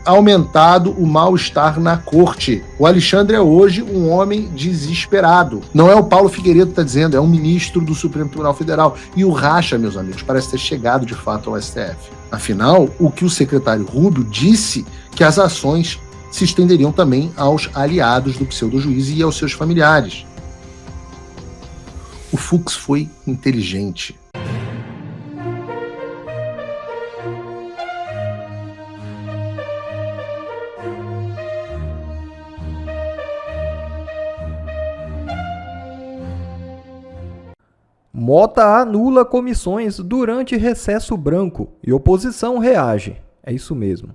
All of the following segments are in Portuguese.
aumentado o mal-estar na corte. O Alexandre é hoje um homem desesperado. Não é o Paulo Figueiredo que está dizendo, é um ministro do Supremo Tribunal Federal. E o racha, meus amigos, parece ter chegado de fato ao STF. Afinal, o que o secretário Rubio disse que as ações se estenderiam também aos aliados do pseudo-juiz e aos seus familiares. O Fux foi inteligente. Mota anula comissões durante recesso branco e oposição reage. É isso mesmo.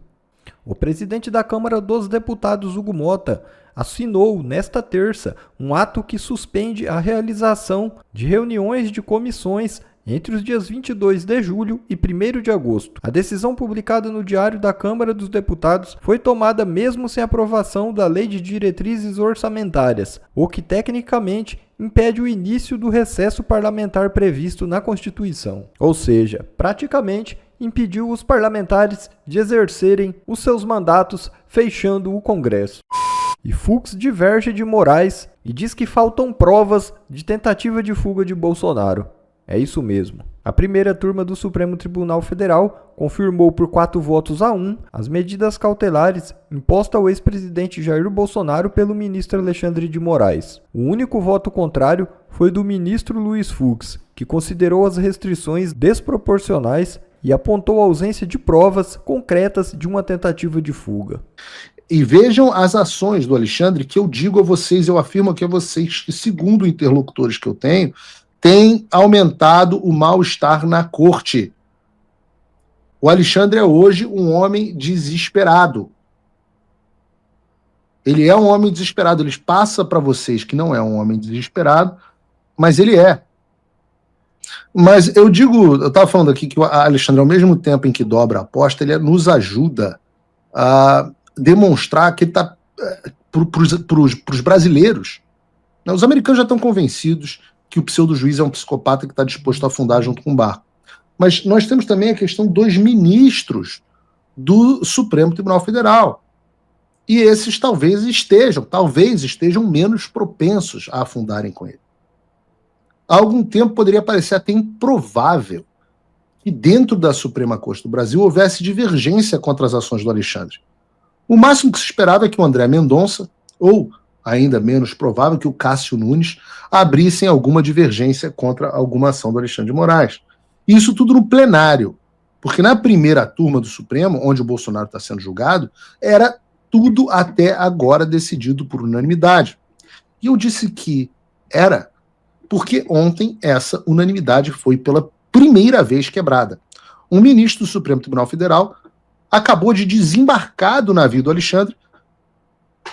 O presidente da Câmara dos Deputados, Hugo Mota, assinou nesta terça um ato que suspende a realização de reuniões de comissões entre os dias 22 de julho e 1º de agosto. A decisão publicada no Diário da Câmara dos Deputados foi tomada mesmo sem aprovação da Lei de Diretrizes Orçamentárias, o que tecnicamente impede o início do recesso parlamentar previsto na Constituição. Ou seja, praticamente impediu os parlamentares de exercerem os seus mandatos, fechando o Congresso. E Fux diverge de Moraes e diz que faltam provas de tentativa de fuga de Bolsonaro. É isso mesmo. A primeira turma do Supremo Tribunal Federal confirmou por 4-1 as medidas cautelares impostas ao ex-presidente Jair Bolsonaro pelo ministro Alexandre de Moraes. O único voto contrário foi do ministro Luiz Fux, que considerou as restrições desproporcionais e apontou a ausência de provas concretas de uma tentativa de fuga. E vejam as ações do Alexandre, que eu digo a vocês, eu afirmo aqui a vocês, que segundo interlocutores que eu tenho, tem aumentado o mal-estar na corte. O Alexandre é hoje um homem desesperado. Ele é um homem desesperado. Ele passa para vocês que não é um homem desesperado, mas ele é. Mas eu estava falando aqui que o Alexandre, ao mesmo tempo em que dobra a aposta, ele nos ajuda a demonstrar que ele está para os brasileiros. Os americanos já estão convencidos que o pseudo-juiz é um psicopata que está disposto a afundar junto com o barco. Mas nós temos também a questão dos ministros do Supremo Tribunal Federal. E esses talvez estejam menos propensos a afundarem com ele. Há algum tempo poderia parecer até improvável que dentro da Suprema Corte do Brasil houvesse divergência contra as ações do Alexandre. O máximo que se esperava é que o André Mendonça, ou ainda menos provável que o Cássio Nunes, abrissem alguma divergência contra alguma ação do Alexandre de Moraes. Isso tudo no plenário, porque na primeira turma do Supremo, onde o Bolsonaro está sendo julgado, era tudo até agora decidido por unanimidade. E eu disse que era porque ontem essa unanimidade foi pela primeira vez quebrada. Um ministro do Supremo Tribunal Federal acabou de desembarcar do navio do Alexandre,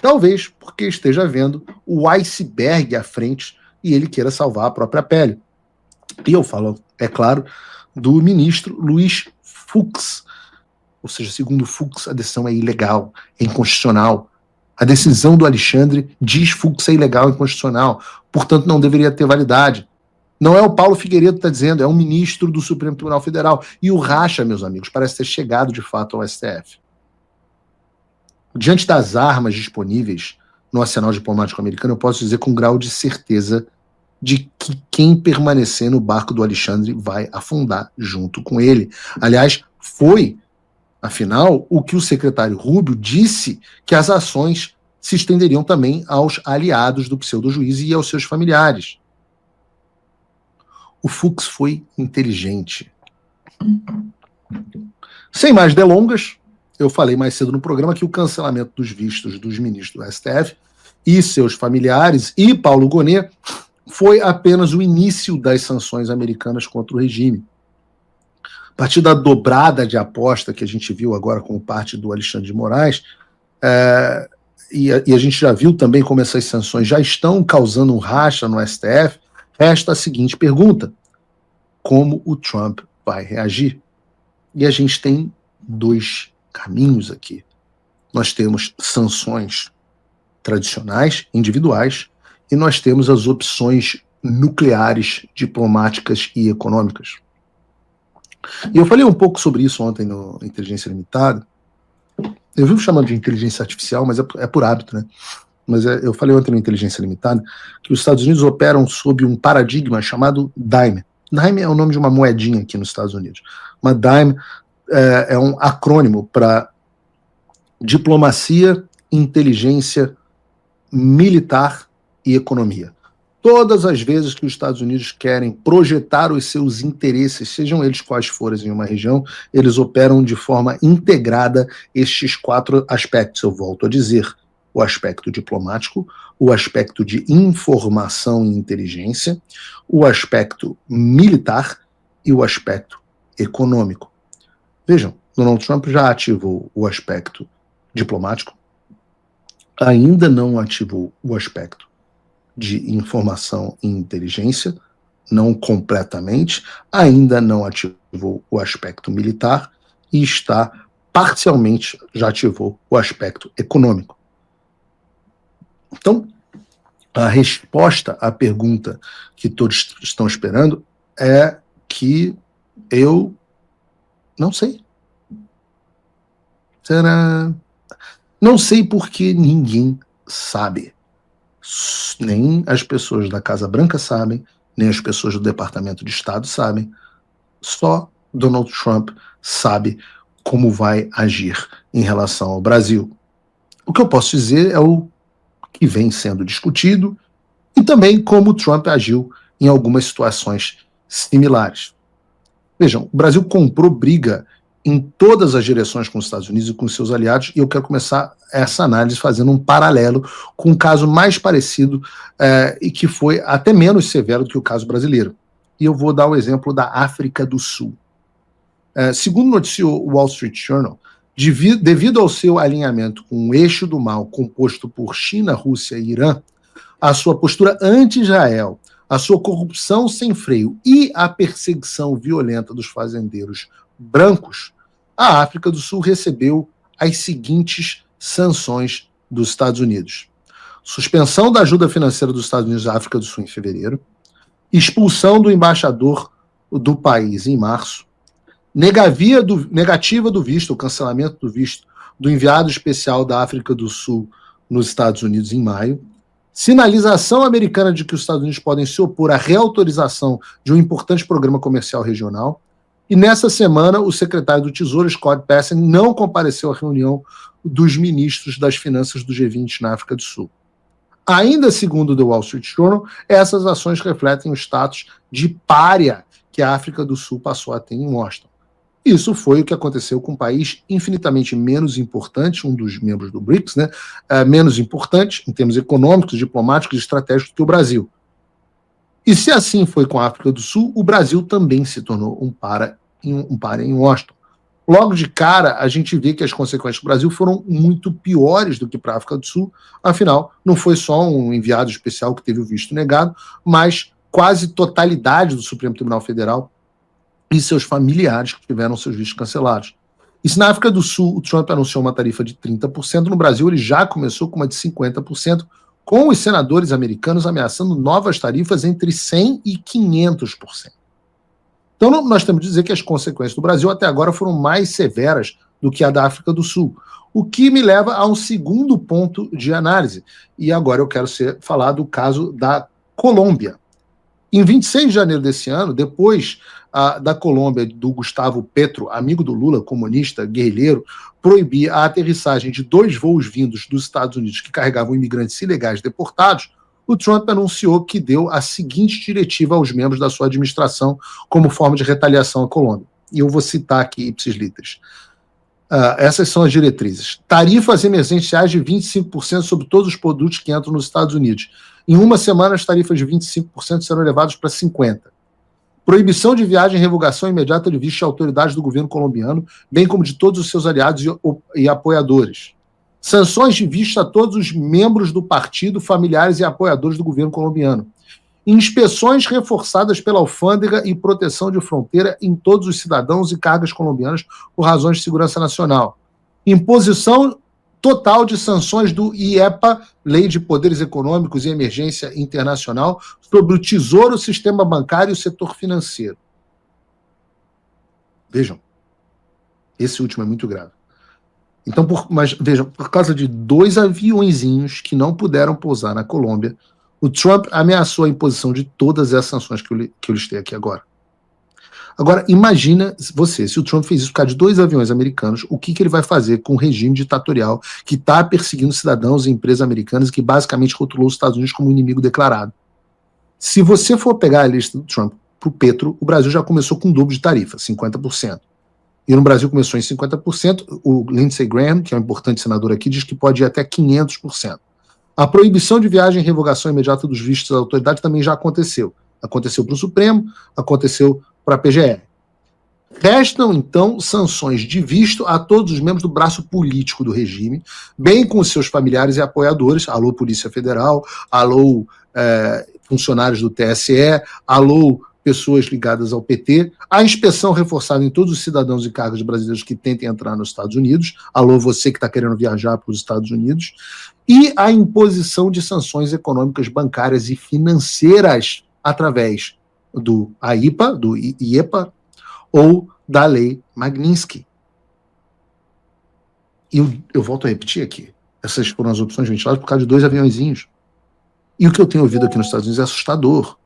talvez porque esteja vendo o iceberg à frente e ele queira salvar a própria pele. E eu falo, é claro, do ministro Luiz Fux. Ou seja, segundo Fux, a decisão é ilegal, é inconstitucional. A decisão do Alexandre diz Fux é ilegal e inconstitucional, portanto não deveria ter validade. Não é o Paulo Figueiredo que está dizendo, é um ministro do Supremo Tribunal Federal. E o racha, meus amigos, parece ter chegado de fato ao STF. Diante das armas disponíveis no arsenal diplomático americano, eu posso dizer com grau de certeza de que quem permanecer no barco do Alexandre vai afundar junto com ele. Aliás, foi, afinal, o que o secretário Rubio disse que as ações se estenderiam também aos aliados do pseudo-juiz e aos seus familiares. O Fux foi inteligente. Sem mais delongas, eu falei mais cedo no programa que o cancelamento dos vistos dos ministros do STF e seus familiares e Paulo Gonet foi apenas o início das sanções americanas contra o regime. A partir da dobrada de aposta que a gente viu agora como parte do Alexandre de Moraes, e a gente já viu também como essas sanções já estão causando um racha no STF, resta a seguinte pergunta: como o Trump vai reagir? E a gente tem dois caminhos aqui. Nós temos sanções tradicionais, individuais, e nós temos as opções nucleares, diplomáticas e econômicas. E eu falei um pouco sobre isso ontem no Inteligência Limitada, Eu vivo chamando de inteligência artificial, mas é por hábito, né? Mas eu falei ontem no Inteligência Limitada que os Estados Unidos operam sob um paradigma chamado DIME. DIME é o nome de uma moedinha aqui nos Estados Unidos. Uma DIME é um acrônimo para diplomacia, inteligência, militar e economia. Todas as vezes que os Estados Unidos querem projetar os seus interesses, sejam eles quais forem em uma região, eles operam de forma integrada estes 4 aspectos. Eu volto a dizer: o aspecto diplomático, o aspecto de informação e inteligência, o aspecto militar e o aspecto econômico. Vejam, Donald Trump já ativou o aspecto diplomático, ainda não ativou o aspecto de informação e inteligência, não completamente, ainda não ativou o aspecto militar e está parcialmente, já ativou o aspecto econômico. Então, a resposta à pergunta que todos estão esperando é que eu não sei. Será? Não sei porque ninguém sabe. Nem as pessoas da Casa Branca sabem, nem as pessoas do Departamento de Estado sabem. Só Donald Trump sabe como vai agir em relação ao Brasil. O que eu posso dizer é o que vem sendo discutido e também como Trump agiu em algumas situações similares. Vejam, o Brasil comprou briga em todas as direções com os Estados Unidos e com seus aliados, e eu quero começar essa análise fazendo um paralelo com um caso mais parecido e que foi até menos severo do que o caso brasileiro. E eu vou dar o exemplo da África do Sul. Segundo noticiou o Wall Street Journal, devido ao seu alinhamento com o eixo do mal composto por China, Rússia e Irã, a sua postura anti-Israel, a sua corrupção sem freio e a perseguição violenta dos fazendeiros brancos, a África do Sul recebeu as seguintes sanções dos Estados Unidos: suspensão da ajuda financeira dos Estados Unidos à África do Sul em fevereiro, expulsão do embaixador do país em março, negativa do visto, o cancelamento do visto do enviado especial da África do Sul nos Estados Unidos em maio, sinalização americana de que os Estados Unidos podem se opor à reautorização de um importante programa comercial regional, e nessa semana o secretário do Tesouro, Scott Bessent, não compareceu à reunião dos ministros das finanças do G20 na África do Sul. Ainda segundo o The Wall Street Journal, essas ações refletem o status de pária que a África do Sul passou a ter em Washington. Isso foi o que aconteceu com um país infinitamente menos importante, um dos membros do BRICS, né, menos importante em termos econômicos, diplomáticos e estratégicos que o Brasil. E se assim foi com a África do Sul, o Brasil também se tornou um pária em Washington. Logo de cara, a gente vê que as consequências do Brasil foram muito piores do que para a África do Sul. Afinal, não foi só um enviado especial que teve o visto negado, mas quase totalidade do Supremo Tribunal Federal e seus familiares que tiveram seus vistos cancelados. E se na África do Sul o Trump anunciou uma tarifa de 30%, no Brasil ele já começou com uma de 50%, com os senadores americanos ameaçando novas tarifas entre 100% e 500%. Então nós temos que dizer que as consequências do Brasil até agora foram mais severas do que a da África do Sul, o que me leva a um segundo ponto de análise. E agora eu quero falar do caso da Colômbia. Em 26 de janeiro desse ano, depois da Colômbia, do Gustavo Petro, amigo do Lula, comunista, guerrilheiro, proibir a aterrissagem de 2 voos vindos dos Estados Unidos que carregavam imigrantes ilegais deportados, o Trump anunciou que deu a seguinte diretiva aos membros da sua administração como forma de retaliação à Colômbia. E eu vou citar aqui ipsis literis. Essas são as diretrizes. Tarifas emergenciais de 25% sobre todos os produtos que entram nos Estados Unidos. Em uma semana, as tarifas de 25% serão elevadas para 50%. Proibição de viagem e revogação imediata de visto de autoridades do governo colombiano, bem como de todos os seus aliados e apoiadores. Sanções de visto a todos os membros do partido, familiares e apoiadores do governo colombiano. Inspeções reforçadas pela alfândega e proteção de fronteira em todos os cidadãos e cargas colombianas por razões de segurança nacional. Imposição total de sanções do IEPA, Lei de Poderes Econômicos e Emergência Internacional, sobre o Tesouro, o sistema bancário e o setor financeiro. Vejam, esse último é muito grave. Então, mas vejam, por causa de 2 aviõezinhos que não puderam pousar na Colômbia, o Trump ameaçou a imposição de todas essas sanções que eu listei aqui agora. Agora, imagina você, se o Trump fez isso por causa de 2 aviões americanos, o que ele vai fazer com o regime ditatorial que está perseguindo cidadãos e empresas americanas, que basicamente rotulou os Estados Unidos como inimigo declarado? Se você for pegar a lista do Trump para o Petro, o Brasil já começou com um dobro de tarifa, 50%. E no Brasil começou em 50%, o Lindsey Graham, que é um importante senador aqui, diz que pode ir até 500%. A proibição de viagem e revogação imediata dos vistos da autoridade também já aconteceu. Aconteceu para o Supremo, aconteceu para a PGR. Restam, então, sanções de visto a todos os membros do braço político do regime, bem com os seus familiares e apoiadores, alô Polícia Federal, alô funcionários do TSE, alô pessoas ligadas ao PT, a inspeção reforçada em todos os cidadãos e cargos brasileiros que tentem entrar nos Estados Unidos, alô você que está querendo viajar para os Estados Unidos, e a imposição de sanções econômicas, bancárias e financeiras através do AIPA, do IEPA, ou da lei Magnitsky. E eu volto a repetir aqui, essas foram as opções ventiladas por causa de 2 aviõezinhos. E o que eu tenho ouvido aqui nos Estados Unidos é assustador.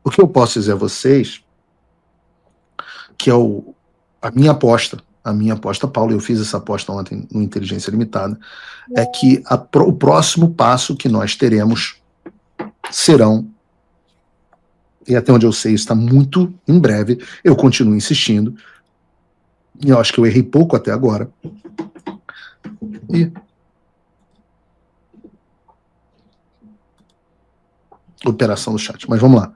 O que eu posso dizer a vocês, que é a minha aposta, Paulo, eu fiz essa aposta ontem no Inteligência Limitada, é que o próximo passo que nós teremos serão, e até onde eu sei está muito em breve, eu continuo insistindo, e eu acho que eu errei pouco até agora, e operação do chat, mas vamos lá.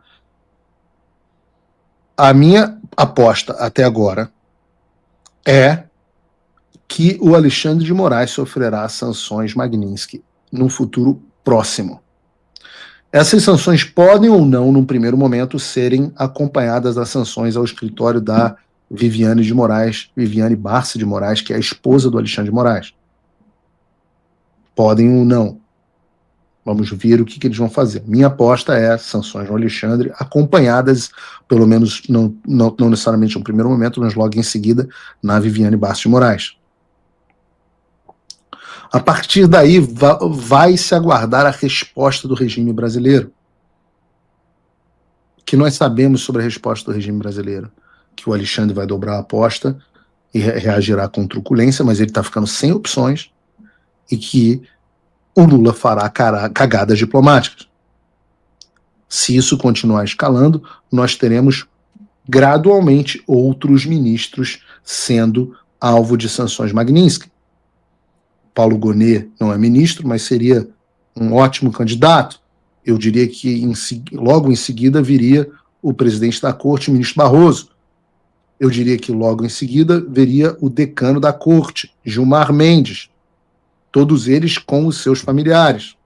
A minha aposta até agora é que o Alexandre de Moraes sofrerá sanções Magnitsky no futuro próximo. Essas sanções podem ou não, num primeiro momento, serem acompanhadas das sanções ao escritório da Viviane Barça de Moraes, que é a esposa do Alexandre de Moraes. Podem ou não. Vamos ver o que eles vão fazer. Minha aposta é sanções ao Alexandre, acompanhadas, pelo menos não necessariamente no primeiro momento, mas logo em seguida, na Viviane Barça de Moraes. A partir daí, vai se aguardar a resposta do regime brasileiro. O que nós sabemos sobre a resposta do regime brasileiro? Que o Alexandre vai dobrar a aposta e reagirá com truculência, mas ele está ficando sem opções, e que o Lula fará cagadas diplomáticas. Se isso continuar escalando, nós teremos gradualmente outros ministros sendo alvo de sanções Magnitsky. Paulo Gonet não é ministro, mas seria um ótimo candidato. Eu diria que logo em seguida viria o presidente da corte, o ministro Barroso. Eu diria que logo em seguida viria o decano da corte, Gilmar Mendes. Todos eles com os seus familiares.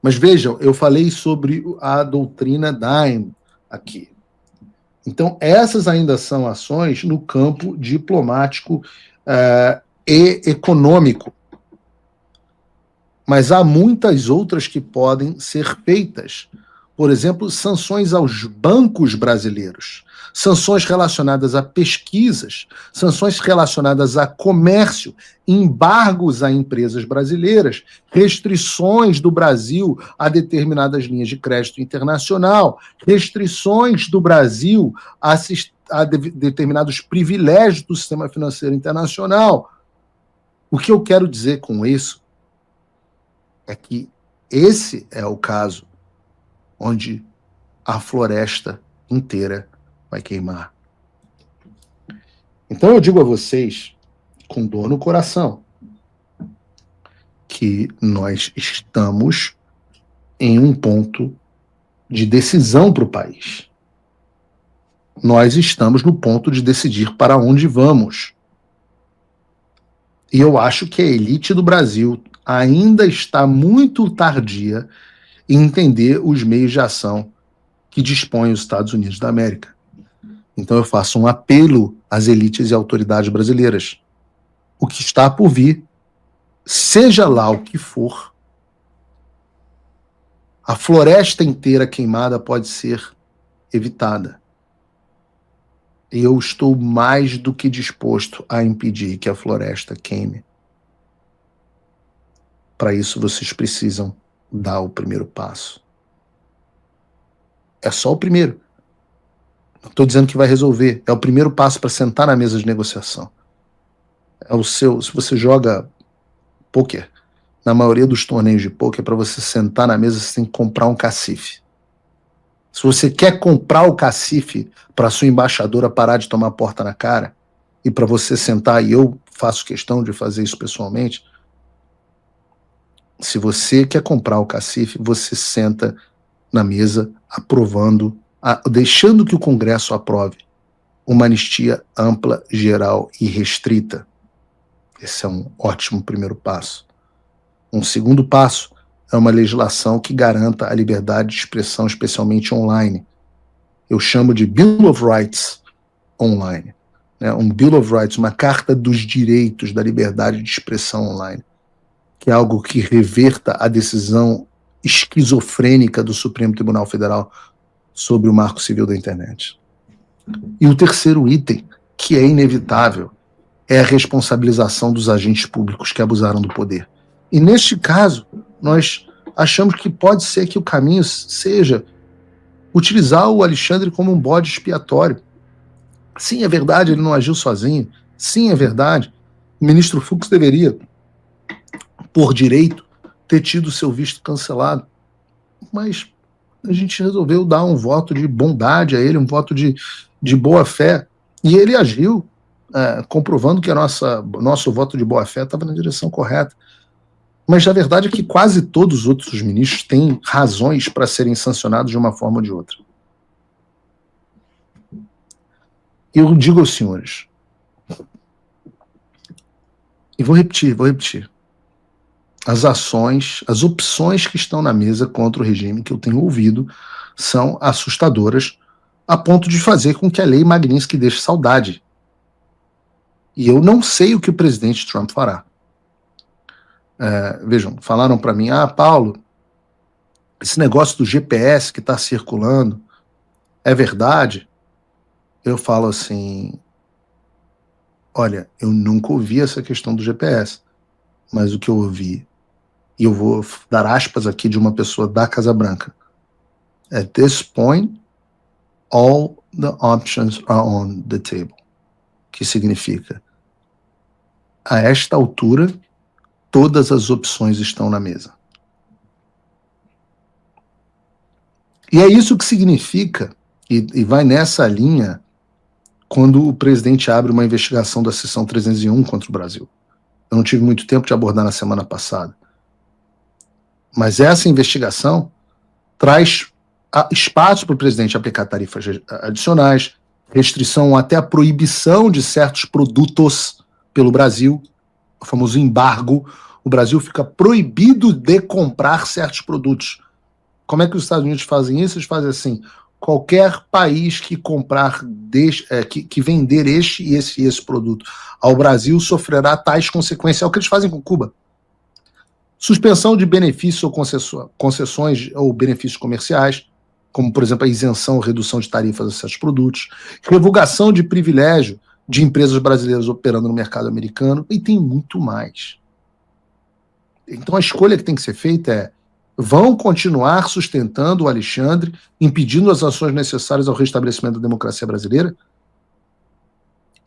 Mas vejam, eu falei sobre a doutrina Daim aqui. Então, essas ainda são ações no campo diplomático e econômico. Mas há muitas outras que podem ser feitas. Por exemplo, sanções aos bancos brasileiros, sanções relacionadas a pesquisas, sanções relacionadas a comércio, embargos a empresas brasileiras, restrições do Brasil a determinadas linhas de crédito internacional, restrições do Brasil a determinados privilégios do sistema financeiro internacional. O que eu quero dizer com isso é que esse é o caso onde a floresta inteira vai queimar. Então eu digo a vocês, com dor no coração, que nós estamos em um ponto de decisão para o país. Nós estamos no ponto de decidir para onde vamos. E eu acho que a elite do Brasil ainda está muito tardia em entender os meios de ação que dispõem os Estados Unidos da América. Então eu faço um apelo às elites e autoridades brasileiras. O que está por vir, seja lá o que for, a floresta inteira queimada pode ser evitada. eu estou mais do que disposto a impedir que a floresta queime. Para isso, vocês precisam dar o primeiro passo. É só o primeiro. Não estou dizendo que vai resolver. É o primeiro passo para sentar na mesa de negociação. É o seu. Se você joga pôquer, na maioria dos torneios de pôquer, para você sentar na mesa, você tem que comprar um cacife. Se você quer comprar o cacife para sua embaixadora parar de tomar porta na cara, e para você sentar, e eu faço questão de fazer isso pessoalmente, se você quer comprar o cacife, você senta na mesa aprovando, deixando que o Congresso aprove uma anistia ampla, geral e restrita. Esse é um ótimo primeiro passo. Um segundo passo é uma legislação que garanta a liberdade de expressão, especialmente online. Eu chamo de Bill of Rights online. Né? Um Bill of Rights, uma carta dos direitos da liberdade de expressão online, que é algo que reverta a decisão esquizofrênica do Supremo Tribunal Federal sobre o Marco Civil da Internet. E o terceiro item, que é inevitável, é a responsabilização dos agentes públicos que abusaram do poder. E neste caso, nós achamos que pode ser que o caminho seja utilizar o Alexandre como um bode expiatório. Sim, é verdade, ele não agiu sozinho. Sim, é verdade. O ministro Fux deveria, por direito, ter tido seu visto cancelado. Mas a gente resolveu dar um voto de bondade a ele, um voto de boa fé. E ele agiu, comprovando que nosso voto de boa fé estava na direção correta. Mas a verdade é que quase todos os outros ministros têm razões para serem sancionados de uma forma ou de outra. Eu digo aos senhores, e vou repetir, as ações, as opções que estão na mesa contra o regime que eu tenho ouvido são assustadoras, a ponto de fazer com que a lei Magnitsky deixe saudade. E eu não sei o que o presidente Trump fará. Vejam, falaram para mim, Paulo, esse negócio do GPS que está circulando é verdade? Eu falo assim, olha, eu nunca ouvi essa questão do GPS, mas o que eu ouvi, e eu vou dar aspas aqui de uma pessoa da Casa Branca, at this point, all the options are on the table. Que significa, a esta altura, todas as opções estão na mesa. E é isso que significa, e vai nessa linha, quando o presidente abre uma investigação da seção 301 contra o Brasil. Eu não tive muito tempo de abordar na semana passada. Mas essa investigação traz espaço para o presidente aplicar tarifas adicionais, restrição até a proibição de certos produtos pelo Brasil, o famoso embargo. O Brasil fica proibido de comprar certos produtos. Como é que os Estados Unidos fazem isso? Eles fazem assim, qualquer país que comprar, que vender este e esse produto ao Brasil sofrerá tais consequências. É o que eles fazem com Cuba. Suspensão de benefícios ou concessões ou benefícios comerciais, como, por exemplo, a isenção ou redução de tarifas a certos produtos, revogação de privilégio de empresas brasileiras operando no mercado americano, e tem muito mais. Então a escolha que tem que ser feita é: vão continuar sustentando o Alexandre, impedindo as ações necessárias ao restabelecimento da democracia brasileira?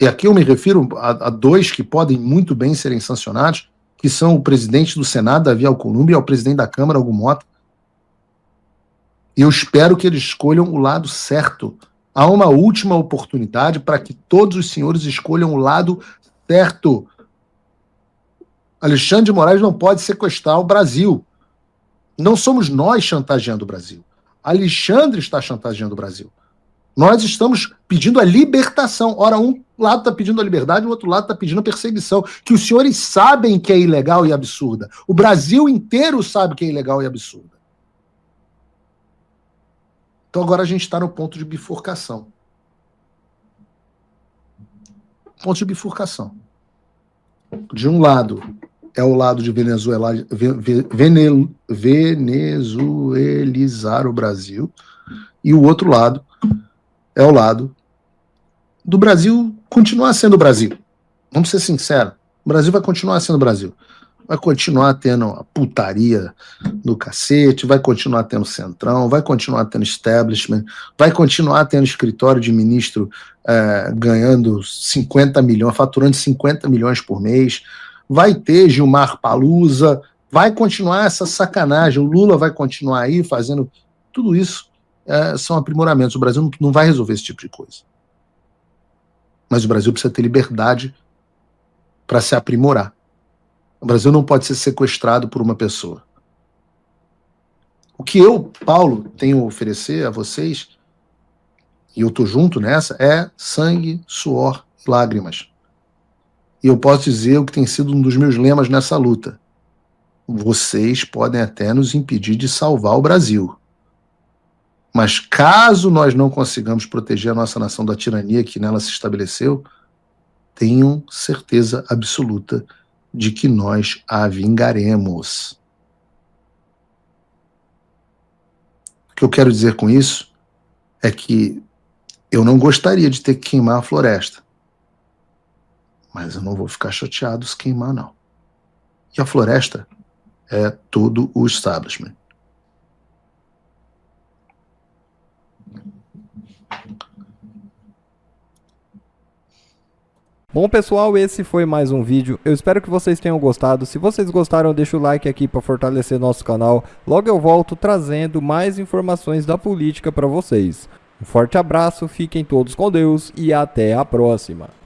E aqui eu me refiro a dois que podem muito bem serem sancionados, que são o presidente do Senado, Davi Alcolumbre, e o presidente da Câmara, Hugo Mota. E eu espero que eles escolham o lado certo. Há uma última oportunidade para que todos os senhores escolham o lado certo. Alexandre de Moraes não pode sequestrar o Brasil. Não somos nós chantageando o Brasil. Alexandre está chantageando o Brasil. Nós estamos pedindo a libertação. Ora, um lado está pedindo a liberdade, o outro lado está pedindo a perseguição, que os senhores sabem que é ilegal e absurda. O Brasil inteiro sabe que é ilegal e absurda. Então agora a gente está no ponto de bifurcação. Ponto de bifurcação. De um lado é o lado de venezuelizar o Brasil, e o outro lado é o lado do Brasil continuar sendo o Brasil. Vamos ser sinceros. O Brasil vai continuar sendo o Brasil. Vai continuar tendo a putaria do cacete, vai continuar tendo centrão, vai continuar tendo establishment, vai continuar tendo escritório de ministro ganhando 50 milhões, faturando 50 milhões por mês, vai ter Gilmar Palusa, vai continuar essa sacanagem, o Lula vai continuar aí fazendo tudo isso, são aprimoramentos. O Brasil não vai resolver esse tipo de coisa. Mas o Brasil precisa ter liberdade para se aprimorar. O Brasil não pode ser sequestrado por uma pessoa. O que eu, Paulo, tenho a oferecer a vocês, e eu estou junto nessa, é sangue, suor e lágrimas. E eu posso dizer o que tem sido um dos meus lemas nessa luta. Vocês podem até nos impedir de salvar o Brasil. Mas caso nós não consigamos proteger a nossa nação da tirania que nela se estabeleceu, tenham certeza absoluta de que nós a vingaremos. O que eu quero dizer com isso é que eu não gostaria de ter que queimar a floresta. Mas eu não vou ficar chateado se queimar, não. E a floresta é todo o establishment. Bom pessoal, esse foi mais um vídeo, eu espero que vocês tenham gostado. Se vocês gostaram, deixa o like aqui para fortalecer nosso canal. Logo eu volto trazendo mais informações da política para vocês. Um forte abraço, fiquem todos com Deus e até a próxima.